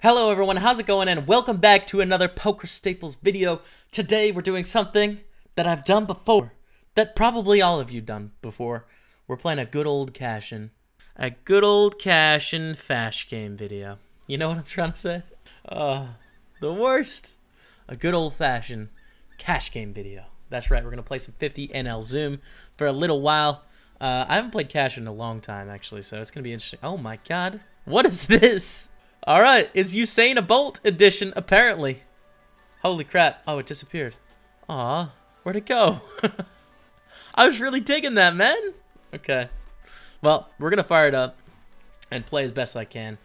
Hello everyone, how's it going, and welcome back to another PokerStaples video. Today we're doing something that I've done before, that probably all of you done before. We're playing a good old cash-in. A good old cash-in fash game video. You know what I'm trying to say? The worst. A good old-fashioned cash game video. That's right, we're going to play some 50 NL Zoom for a little while. I haven't played cash in a long time, actually, so it's going to be interesting. Oh my god, what is this? Alright, it's Usain Bolt edition, apparently. Holy crap. Oh, it disappeared. Aw, where'd it go? I was really digging that, man. Okay. Well, we're going to fire it up and play as best I can.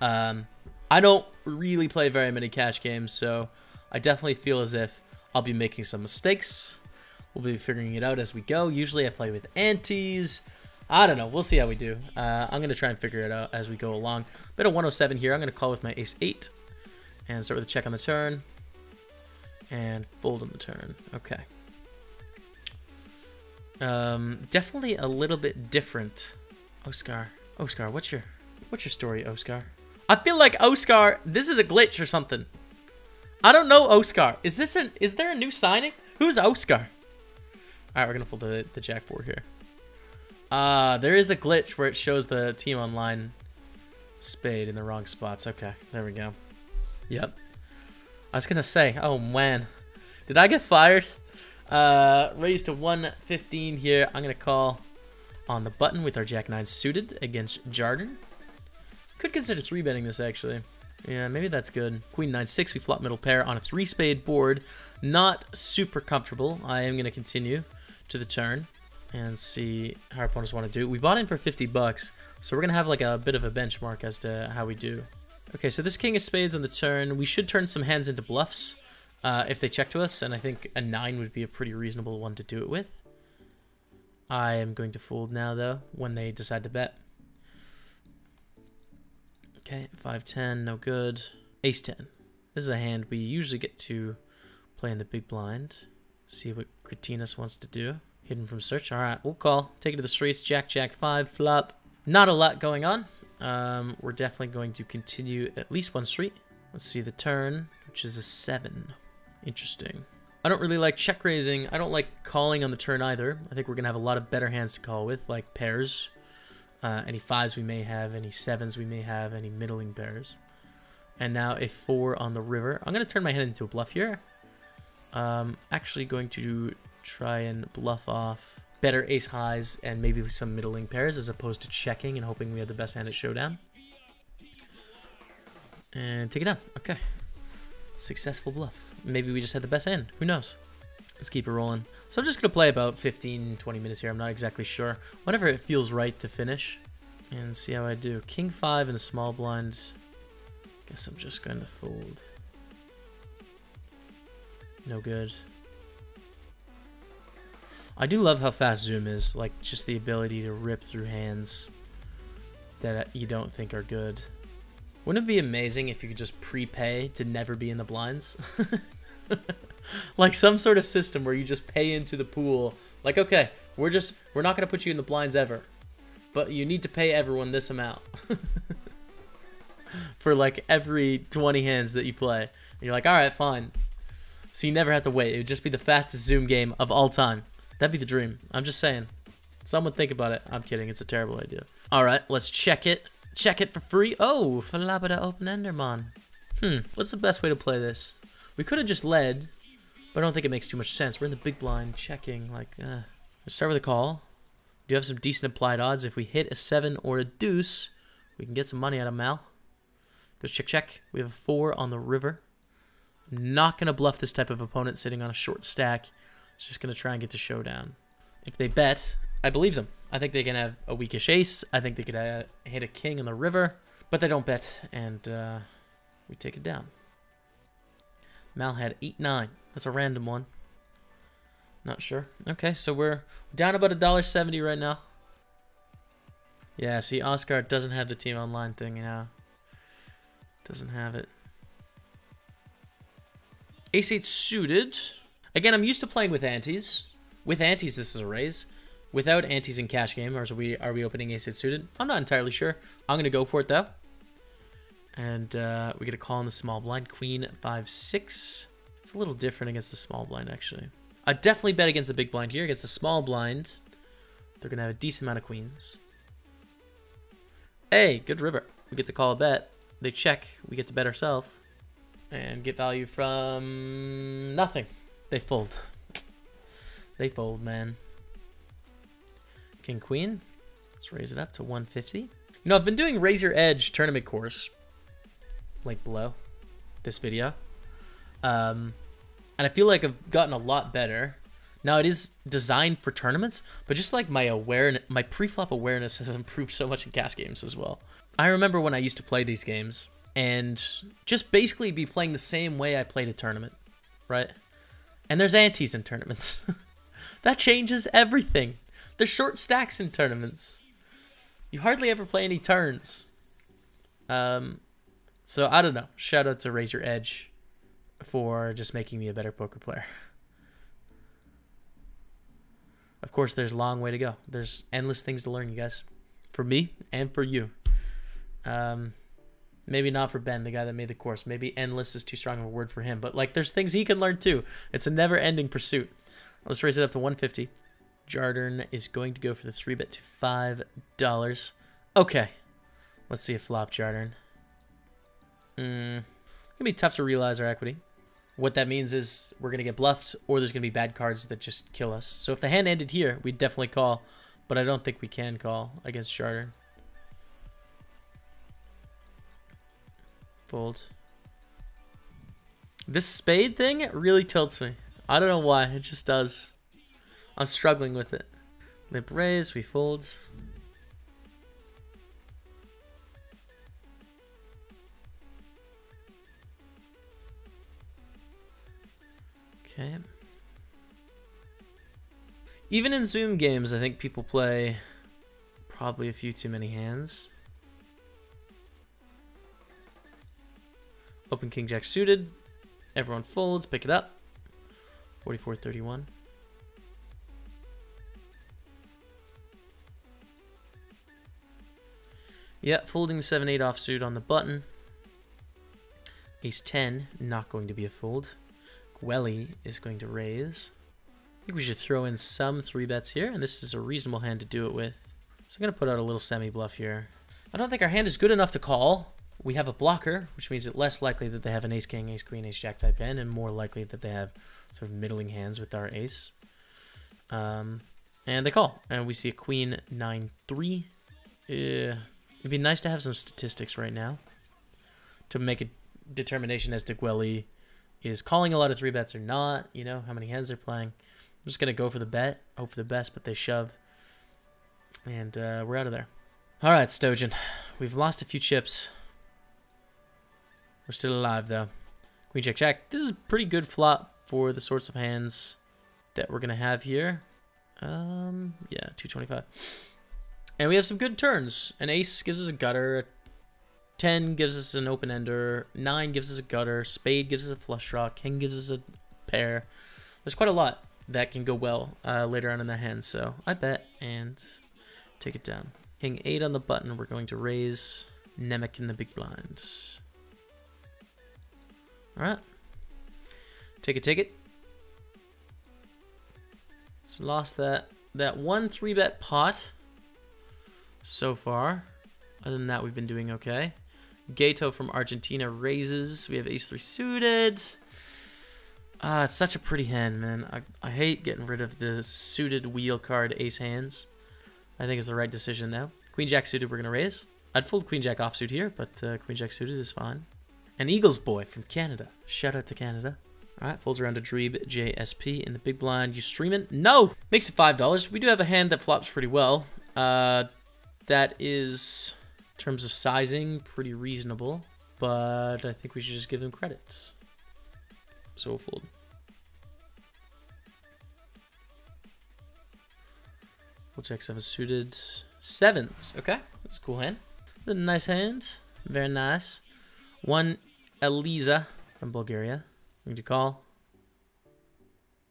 I don't really play very many cash games, so I definitely feel as if I'll be making some mistakes. We'll be figuring it out as we go. Usually I play with antes. I don't know. We'll see how we do. I'm going to try and figure it out as we go along. Bit of 107 here. I'm going to call with my ace-8 and start with a check on the turn and fold on the turn. Okay. Definitely a little bit different. Oscar, what's your story, Oscar? I feel like Oscar, this is a glitch or something. I don't know Oscar. Is there a new signing? Who's Oscar? All right, we're going to fold the jack 4 here. There is a glitch where it shows the team online spade in the wrong spots. Okay, there we go. Yep. I was gonna say, oh man, did I get fired? Raised to 115 here. I'm gonna call on the button with our jack 9 suited against Jardin. Could consider 3-betting this actually. Yeah, maybe that's good. Queen 9-6. We flop middle pair on a 3-spade board. Not super comfortable. I am gonna continue to the turn and see how our opponents want to do. We bought in for 50 bucks, so we're gonna have like a bit of a benchmark as to how we do. Okay, so this king of spades on the turn. We should turn some hands into bluffs if they check to us, and I think a 9 would be a pretty reasonable one to do it with. I am going to fold now though when they decide to bet. Okay, 5-10, no good. Ace-10. This is a hand we usually get to play in the big blind. See what Cretinas wants to do. Hidden from search. All right, we'll call. Take it to the streets. Jack, jack 5, flop. Not a lot going on. We're definitely going to continue at least one street. Let's see the turn, which is a 7. Interesting. I don't really like check raising. I don't like calling on the turn either. I think we're going to have a lot of better hands to call with, like pairs. Any 5s we may have, any 7s we may have, any middling pairs. And now a 4 on the river. I'm going to turn my hand into a bluff here. Actually going to try and bluff off better ace highs and maybe some middling pairs as opposed to checking and hoping we have the best hand at showdown. And take it down. Okay. Successful bluff. Maybe we just had the best hand. Who knows? Let's keep it rolling. So I'm just going to play about 15, 20 minutes here. I'm not exactly sure. Whenever it feels right to finish. And see how I do. King 5 in the small blind. Guess I'm just going to fold. No good. I do love how fast Zoom is, like just the ability to rip through hands that you don't think are good. Wouldn't it be amazing if you could just prepay to never be in the blinds? Like some sort of system where you just pay into the pool. Like, okay, we're not going to put you in the blinds ever, but you need to pay everyone this amount. For like every 20 hands that you play. And you're like, all right, fine. So you never have to wait. It would just be the fastest Zoom game of all time. That'd be the dream. I'm just saying. Someone think about it. I'm kidding. It's a terrible idea. All right, let's check it. Check it for free. Oh, Falabada open-ender, man. What's the best way to play this? We could have just led, but I don't think it makes too much sense. We're in the big blind, checking. Like, let's start with a call. We do have some decent applied odds. If we hit a 7 or a deuce, we can get some money out of Mal. Goes check, check. We have a 4 on the river. I'm not going to bluff this type of opponent sitting on a short stack. It's just going to try and get to showdown. If they bet, I believe them. I think they can have a weakish ace. I think they could hit a king on the river. But they don't bet, and we take it down. Mal had 8-9. That's a random one. Not sure. Okay, so we're down about $1.70 right now. Yeah, see, Oscar doesn't have the team online thing now. Doesn't have it. Ace-8 suited. Again, I'm used to playing with antes. With antes, this is a raise. Without antes in cash game, or are we opening ace-8 suited? I'm not entirely sure. I'm going to go for it, though. And we get a call on the small blind. Queen 5-6. It's a little different against the small blind, actually. I definitely bet against the big blind here. Against the small blind, they're going to have a decent amount of queens. Hey, good river. We get to call a bet. They check. We get to bet ourselves. And get value from nothing. They fold. They fold, man. King, queen. Let's raise it up to 150. You know, I've been doing Raise Your Edge tournament course. Link below this video. And I feel like I've gotten a lot better. Now, it is designed for tournaments, but just like my awareness, my pre-flop awareness has improved so much in cash games as well. I remember when I used to play these games and just basically be playing the same way I played a tournament, right? And there's antes in tournaments. That changes everything. There's short stacks in tournaments. You hardly ever play any turns. So I don't know. Shout out to Raise Your Edge for just making me a better poker player. Of course, there's a long way to go. There's endless things to learn, you guys. For me and for you. Maybe not for Ben, the guy that made the course. Maybe endless is too strong of a word for him. But like, there's things he can learn too. It's a never-ending pursuit. Let's raise it up to 150. Jardern is going to go for the 3-bet to $5. Okay. Let's see a flop, Jardern. It's going to be tough to realize our equity. What that means is we're going to get bluffed, or there's going to be bad cards that just kill us. So if the hand ended here, we'd definitely call. But I don't think we can call against Jardern. Fold. This spade thing really tilts me. I don't know why. It just does. I'm struggling with it. Limp raise. We fold. Okay. Even in Zoom games, I think people play probably a few too many hands. Open King Jack suited. Everyone folds. Pick it up. 44-31. Yeah, folding the 7-8 offsuit on the button. Ace-10, not going to be a fold. Gwelly is going to raise. I think we should throw in some 3-bets here, and this is a reasonable hand to do it with. So I'm going to put out a little semi-bluff here. I don't think our hand is good enough to call. We have a blocker, which means it's less likely that they have an ace-king, ace-queen, ace-jack type hand, and more likely that they have sort of middling hands with our ace. And they call, and we see a queen 9-3. It'd be nice to have some statistics right now to make a determination as to Gwelly is calling a lot of 3-bets or not, you know, how many hands they're playing. I'm just going to go for the bet, hope for the best, but they shove. And we're out of there. All right, Stojan. We've lost a few chips. We're still alive, though. Queen, jack, jack. This is a pretty good flop for the sorts of hands that we're going to have here. Yeah, 225. And we have some good turns. An ace gives us a gutter. 10 gives us an open ender. 9 gives us a gutter. Spade gives us a flush draw. King gives us a pair. There's quite a lot that can go well later on in the hand. So I bet and take it down. King 8 on the button. We're going to raise Nemec in the big blind. All right. Take it, take it. So lost that one 3-bet pot so far. Other than that, we've been doing okay. Gato from Argentina raises. We have ace-3 suited. It's such a pretty hand, man. I hate getting rid of the suited wheel card ace hands. I think it's the right decision, though. Queen-jack suited, we're going to raise. I'd fold queen-jack offsuit here, but queen-jack suited is fine. And Eagles Boy from Canada. Shout out to Canada. All right, folds around to Dreeb JSP in the big blind. You stream it? No! Makes it $5. We do have a hand that flops pretty well. That is, in terms of sizing, pretty reasonable. But I think we should just give them credit. So we'll fold. We'll check 7 suited. 7s. Okay, that's a cool hand. That's a nice hand. Very nice. One Eliza from Bulgaria. Going to call.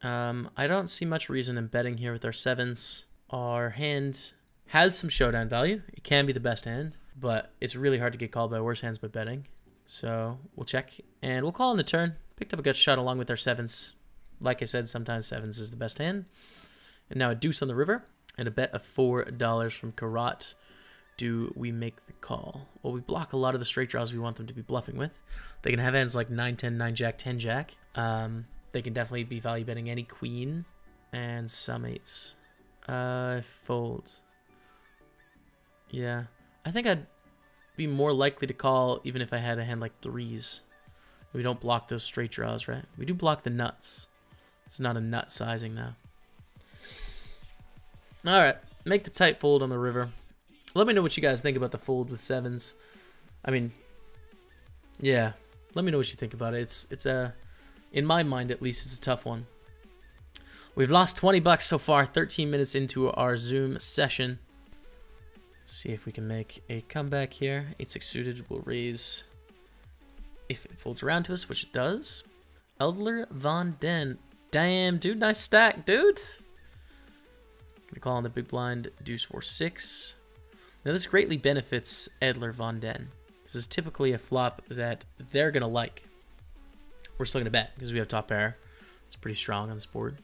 I don't see much reason in betting here with our 7s. Our hand has some showdown value. It can be the best hand, but it's really hard to get called by worse hands by betting. So we'll check, and we'll call on the turn. Picked up a good shot along with our sevens. Like I said, sometimes sevens is the best hand. And now a deuce on the river, and a bet of $4 from Karat. Do we make the call? Well, we block a lot of the straight draws we want them to be bluffing with. They can have hands like 9-10, 9-jack, 10-jack. They can definitely be value betting any queen and some eights. Fold. Yeah, I think I'd be more likely to call even if I had a hand like threes. We don't block those straight draws, right? We do block the nuts. It's not a nut sizing though. All right, make the tight fold on the river. Let me know what you guys think about the fold with sevens. I mean, yeah, let me know what you think about it. It's a, in my mind at least, it's a tough one. We've lost 20 bucks so far, 13 minutes into our Zoom session. See if we can make a comeback here. 8-6 suited will raise if it folds around to us, which it does. Eldler Von Den. Damn, dude, nice stack, dude. Gonna call on the big blind, deuce 4-6. Now this greatly benefits Edler Von Den. This is typically a flop that they're gonna like. We're still gonna bet because we have top pair. It's pretty strong on this board.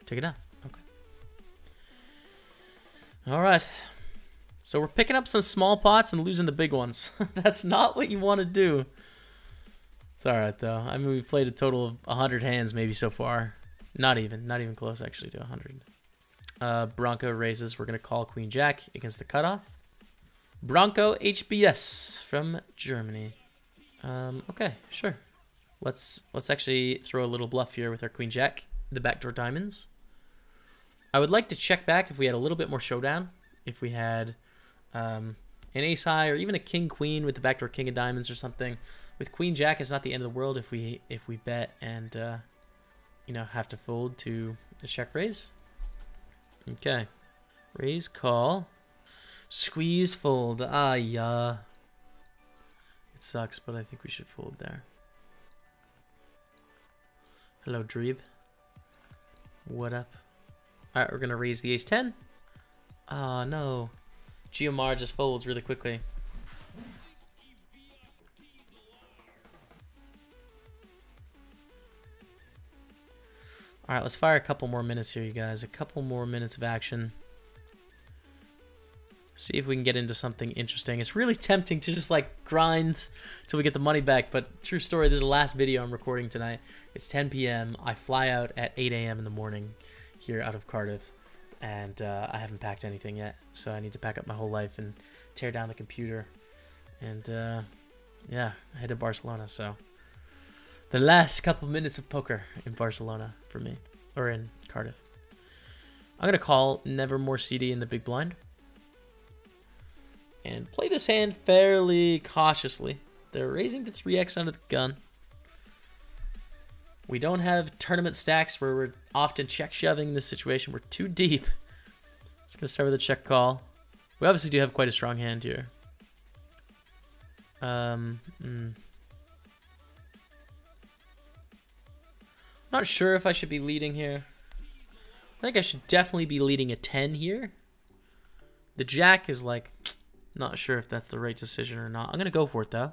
Take it down. Okay. All right. So we're picking up some small pots and losing the big ones. That's not what you want to do. It's all right though. I mean, we've played a total of 100 hands maybe so far. Not even close actually to 100. Bronco raises. We're gonna call Queen Jack against the cutoff. Bronco HBS from Germany. Okay, sure. Let's actually throw a little bluff here with our Queen Jack, the backdoor diamonds. I would like to check back if we had a little bit more showdown. If we had an ace high or even a king queen with the backdoor king of diamonds or something. With Queen Jack, it's not the end of the world if we bet and you know, have to fold to the check raise. Okay, raise, call, squeeze, fold. Ah, yeah. It sucks, but I think we should fold there. Hello, Dreeb. What up? All right, we're gonna raise the ace-10. Oh no, Geomar just folds really quickly. All right, let's fire a couple more minutes here, you guys. A couple more minutes of action. See if we can get into something interesting. It's really tempting to just like grind till we get the money back, but true story, this is the last video I'm recording tonight. It's 10 p.m. I fly out at 8 a.m. in the morning here out of Cardiff, and I haven't packed anything yet, so I need to pack up my whole life and tear down the computer, and yeah, head to Barcelona. So the last couple minutes of poker in Barcelona for me, or in Cardiff. I'm gonna call Nevermore CD in the big blind and play this hand fairly cautiously. They're raising to 3x under the gun. We don't have tournament stacks where we're often check shoving in this situation. We're too deep. Just gonna start with a check call. We obviously do have quite a strong hand here. Not sure if I should be leading here. I think I should definitely be leading a 10 here. The jack is like, not sure if that's the right decision or not. I'm gonna go for it though.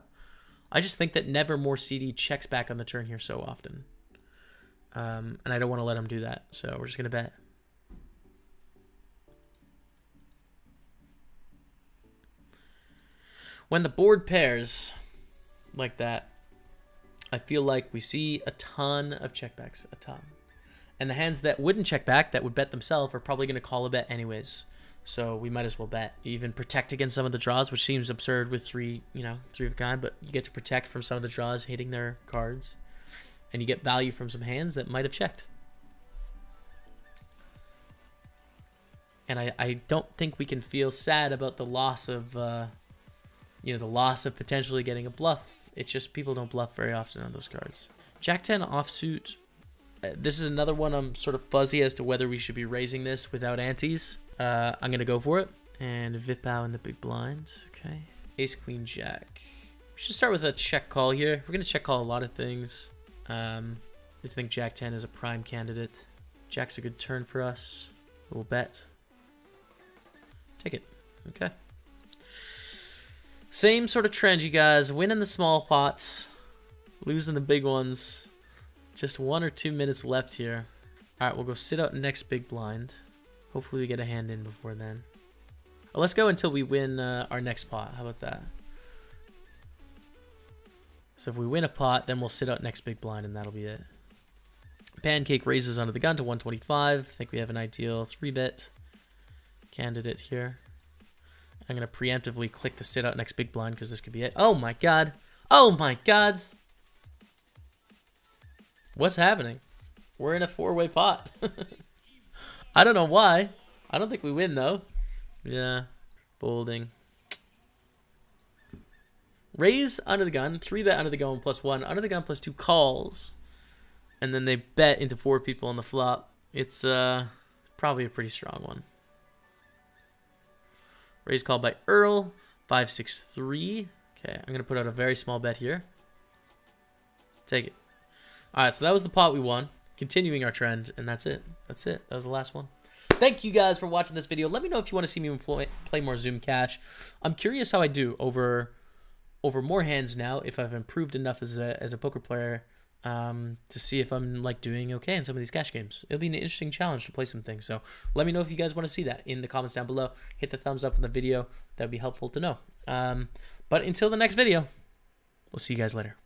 I just think that Nevermore CD checks back on the turn here so often. And I don't want to let him do that, so we're just gonna bet. When the board pairs like that, I feel like we see a ton of checkbacks, a ton. And the hands that wouldn't check back, that would bet themselves, are probably going to call a bet anyways. So we might as well bet. Even protect against some of the draws, which seems absurd with three of a kind, but you get to protect from some of the draws hitting their cards. And you get value from some hands that might have checked. And I don't think we can feel sad about the loss of, the loss of potentially getting a bluff. It's just people don't bluff very often on those cards. Jack 10 offsuit. This is another one I'm sort of fuzzy as to whether we should be raising this without antes. I'm going to go for it. And Vipau in the big blind. Okay. Ace, Queen, Jack. We should start with a check call here. We're going to check call a lot of things. I think Jack 10 is a prime candidate. Jack's a good turn for us. We'll bet. Take it. Okay. Same sort of trend, you guys. Winning the small pots, losing the big ones. Just 1 or 2 minutes left here. All right, we'll go sit out next big blind. Hopefully we get a hand in before then. Or let's go until we win our next pot. How about that? So if we win a pot, then we'll sit out next big blind, and that'll be it. Pancake raises under the gun to 125. I think we have an ideal 3-bet candidate here. I'm going to preemptively click the sit out next big blind because this could be it. Oh my god. Oh my god. What's happening? We're in a 4-way pot. I don't know why. I don't think we win though. Yeah. Folding. Raise under the gun. 3-bet under the gun +1. Under the gun +2 calls. And then they bet into 4 people on the flop. It's probably a pretty strong one. Raise call by Earl. 5-6-3. Okay, I'm going to put out a very small bet here. Take it. All right, so that was the pot we won. Continuing our trend, and that's it. That's it. That was the last one. Thank you guys for watching this video. Let me know if you want to see me play more Zoom Cash. I'm curious how I do over more hands now, if I've improved enough as a poker player to see if I'm like doing okay in some of these cash games. It'll be an interesting challenge to play some things. So let me know if you guys want to see that in the comments down below. Hit the thumbs up on the video. That'd be helpful to know. But until the next video, we'll see you guys later.